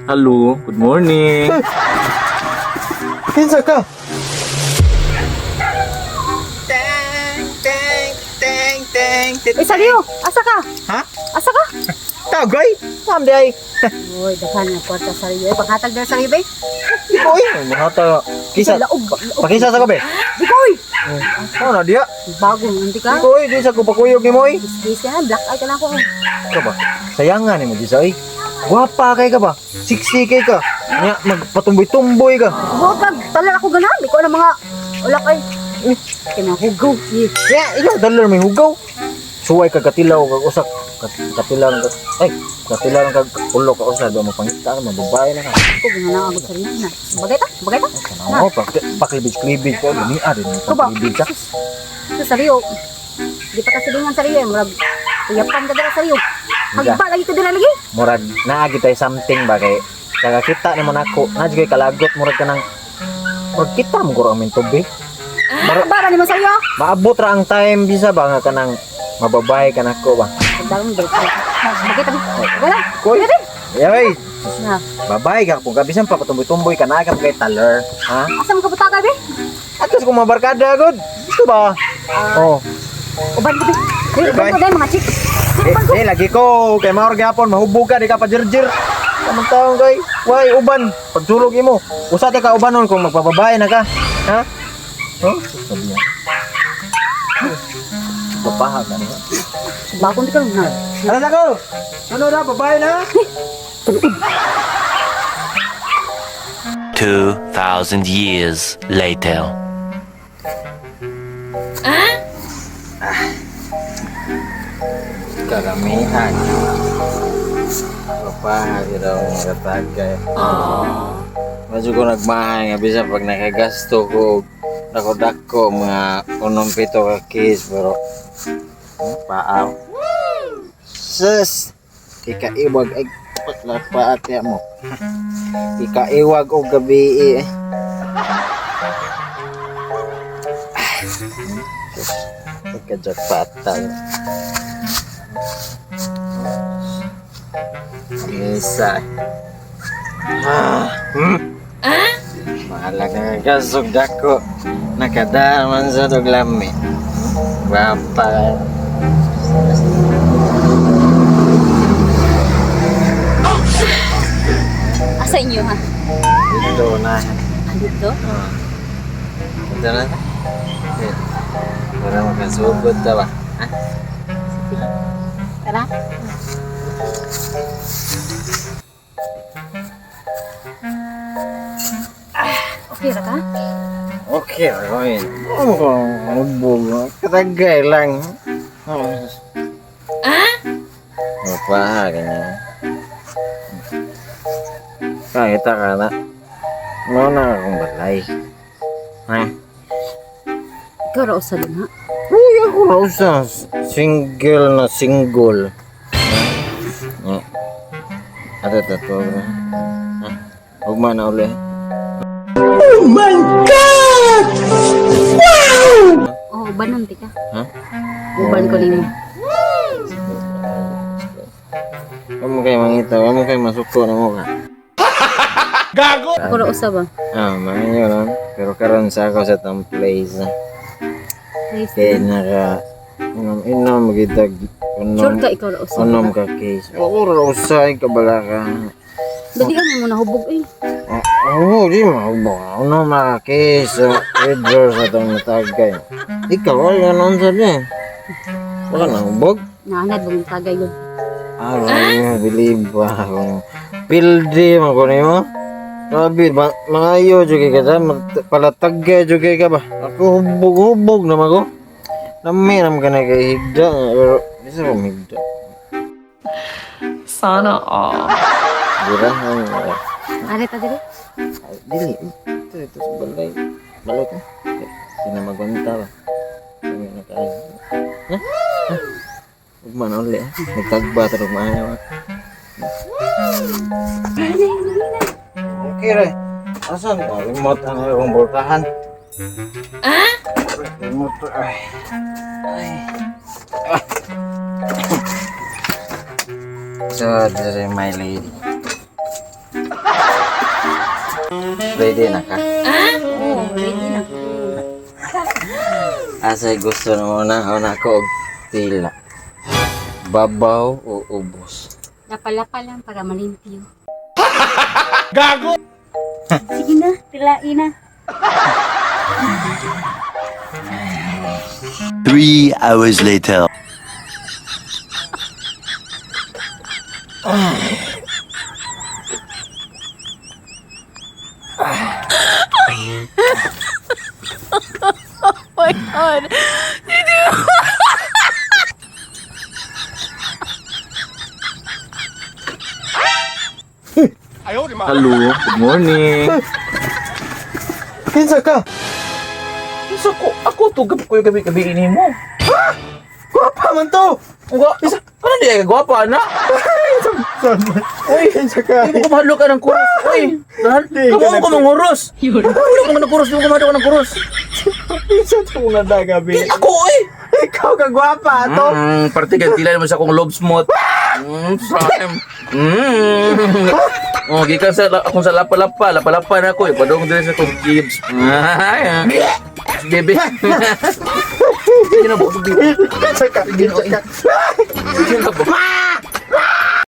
Halo, good morning. Kinsa ka? Saliyo, asa ka? Ha? Asa ka? Tagay? Saan di ay? Uy, daghan nga kwarta saliyo. Paghatag na saliyo, be. Ikoy? Mahata. Kisa. Laog. Pakisa sa kabe. Ikoy! Ano na diya? Bagong, hindi ka? Ikoy, di sa kupakuyog ni mo eh. Bisbis ka na, black eye ka na ako. Ka ba? Sayangan ni mo di sa eh. Guwapa kay ka ba? Siksi kay ka. Nya, magpatumboy-tumboy ka. Huwag ka, talan ako ganan. Ikaw na mga ulak ay. Kinahugaw. Nya, ikaw, dalar may hugaw. Suway ka katilaw kag usak. Katilaw ng katilaw ng kag ulo ka usak. Do mo pangita ka, mababay na ka. Ako, ganyan lang ako sarili na. Bagay ta? Bagay ta? Ano, paklibig-klibig ka. Lumiad din mo Ito ba? paklibig ka. Ito saliyo. Di pa kasi dengan saliyo. Murag, uyapan ka dala saliyo. Hagba lagi ka dala lagi. Murag naagi tayo something ba kay kaya kita ni mo nako nadjay kalagot murag ka nang murag kita mo guro amin tubig Hagba ni mo saliyo. maabot ra ang time bisa ba nga kanang mababay ka nako ba Hagdang balik ka. Bagay ta? Bagay ta? koy yay Na. babay ka kung gabisan pa patumboy-tumboy ka na ka kay taler ha Asa mo ka butaka, be? atos kung mabarkada gud gusto ba oh Uban ko, be. Uban ko dahil mga chick. lagi ko kay maor gyapon mahubog ka di ka pa jirjir kamang taong kay way uban pagsulog imo usa ka ubanon kung magpababay na ka ha oh sabi niya papaha ka niya Bakong di ka na. ano na ko ano na babay na 2,000 years later. karamihan papaha kita mga katagay medyo ko nagmahay nga bisa pag nakagasto ko dako-dako mga 7 ka case pero paaw sus ikaiwag ay paklapaat ya mo ikaiwag o gabi pagkajakpatan isa mahalaga nga gasog dako nakadaman sa duglami bapa Asa inyo, ha? dito na Dito? dito na para makasugod ta ba ha? Tara. Okay ra ka? Okay, Roy. Oh, bubog. Katagay lang. Papaha ka niya. Kahita ka na. Ano na akong balay. Ha? Ikaw ra usa din, ha? Uy, ako na usa. Single na single. Ha? Ate, tato. Ha? Huwag man na uli. Oh, ubanon ti ka. Ha? Uban ko nimo. Huwag mo kayo mangita. Huwag mo kayo masuko na mo ka. Ako ra usa ba? Mga yun, no? Pero karon sa ako sa tong place. Please. Kaya naka... Inom, magidag. Sure ka ikaw ra usa. Unom ka case. Oo, usay ka bala ka. Dali ka mo nahubog eh. Oo, di mo. Unom ka case. Red sa tong natagay. Ikaw, wala nun sa din. Baka nahubog. Naanad bang tagay yun. Ay, believe ba akong pildi mo ko mo? Sabi, mga iyo, jugay ka ta, palatagay, jugay ka ba? Ako hubog-hubog naman ko. Naminam ka na kay higda, pero isa ko higda. Sana all. Dira, Are ta dili? dili, ito sa balay. Balay ka. Hindi na magwanta ba? Kami na kayo. Ha? Huwag man ulit, nagtagba, tarong maayaw. Okay, Ray. Asan? Remote ang iyong voltahan. Remote. Ay. So, there my lady. Ready na ka? Oo, ready na ko. Asay gusto mo na ko og tila. Babaw o ubos? Lapalapa lang para malimpyo. Gago! Sige na, tilain na. 3 hours later. Hello, good morning. Kinsa ka? Isa ko, ako to gabi ini mo. Gwapa man to! Isa, ano di ay gwapa na? Uy, kinsa ka? Hindi mo kumahalo ka ng kuros. Uy, kamu ko manguros. Wala ko ng kuros, hindi mo kumahalo ka ng kuros. Kinsa to nga gabi? Ako eh. Ikaw ka gwapa to. Partigan tila naman sa akong love smooth. Sam. Oh, gikan sa akong sa lapa-lapa na ako eh. Padong din sa akong kids. Ay, bebe. Sige na po, bebe. Kinsa ka? Sige na po.